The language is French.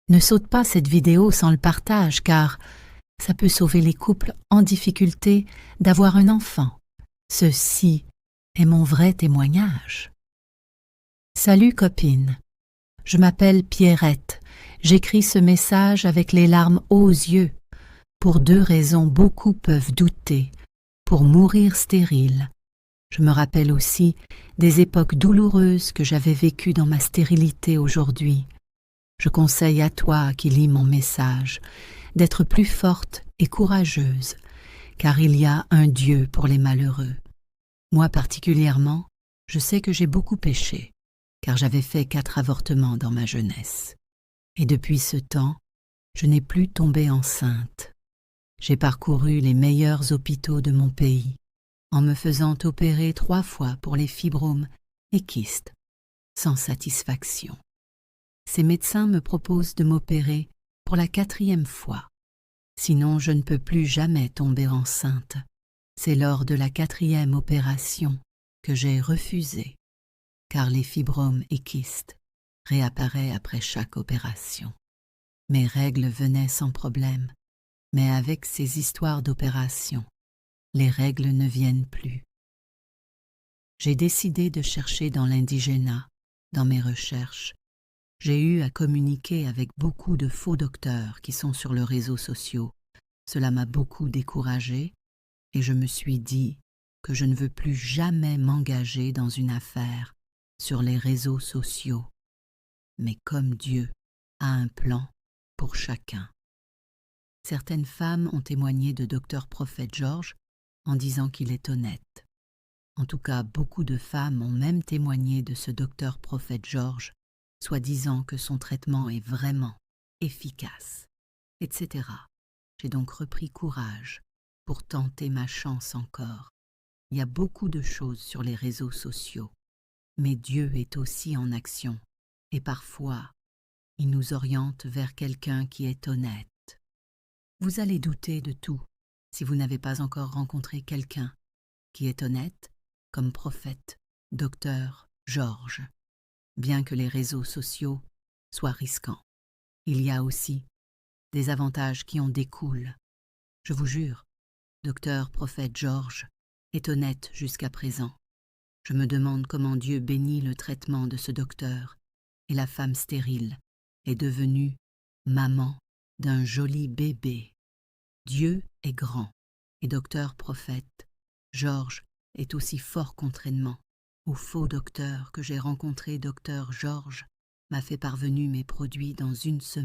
Ne saute pas cette vidéo sans le partage car ça peut sauver les couples en difficulté d'avoir un enfant. Ceci est mon vrai témoignage. Salut copine, je m'appelle Pierrette. J'écris ce message avec les larmes aux yeux. Pour 2 raisons, beaucoup peuvent douter. Pour mourir stérile. Je me rappelle aussi des époques douloureuses que j'avais vécues dans ma stérilité aujourd'hui. Je conseille à toi qui lis mon message d'être plus forte et courageuse, car il y a un Dieu pour les malheureux. Moi particulièrement, je sais que j'ai beaucoup péché, car j'avais fait 4 avortements dans ma jeunesse. Et depuis ce temps, je n'ai plus tombé enceinte. J'ai parcouru les meilleurs hôpitaux de mon pays, en me faisant opérer 3 fois pour les fibromes et kystes, sans satisfaction. Ces médecins me proposent de m'opérer pour la 4e fois. Sinon, je ne peux plus jamais tomber enceinte. C'est lors de la 4e opération que j'ai refusé, car les fibromes et kystes réapparaissent après chaque opération. Mes règles venaient sans problème, mais avec ces histoires d'opération, les règles ne viennent plus. J'ai décidé de chercher dans l'indigénat, dans mes recherches. J'ai eu à communiquer avec beaucoup de faux docteurs qui sont sur les réseaux sociaux. Cela m'a beaucoup découragée et je me suis dit que je ne veux plus jamais m'engager dans une affaire sur les réseaux sociaux. Mais comme Dieu a un plan pour chacun. Certaines femmes ont témoigné de Dr Prophète George en disant qu'il est honnête. En tout cas, beaucoup de femmes ont même témoigné de ce Dr Prophète George, soi-disant que son traitement est vraiment efficace, etc. J'ai donc repris courage pour tenter ma chance encore. Il y a beaucoup de choses sur les réseaux sociaux, mais Dieu est aussi en action, et parfois, il nous oriente vers quelqu'un qui est honnête. Vous allez douter de tout si vous n'avez pas encore rencontré quelqu'un qui est honnête, comme prophète, docteur George. Bien que les réseaux sociaux soient risquants, il y a aussi des avantages qui en découlent. Je vous jure, docteur Prophète George est honnête jusqu'à présent. Je me demande comment Dieu bénit le traitement de ce docteur et la femme stérile est devenue maman d'un joli bébé. Dieu est grand et docteur Prophète George est aussi fort contrairement au faux docteur que j'ai rencontré. Docteur George m'a fait parvenir mes produits dans 1 semaine.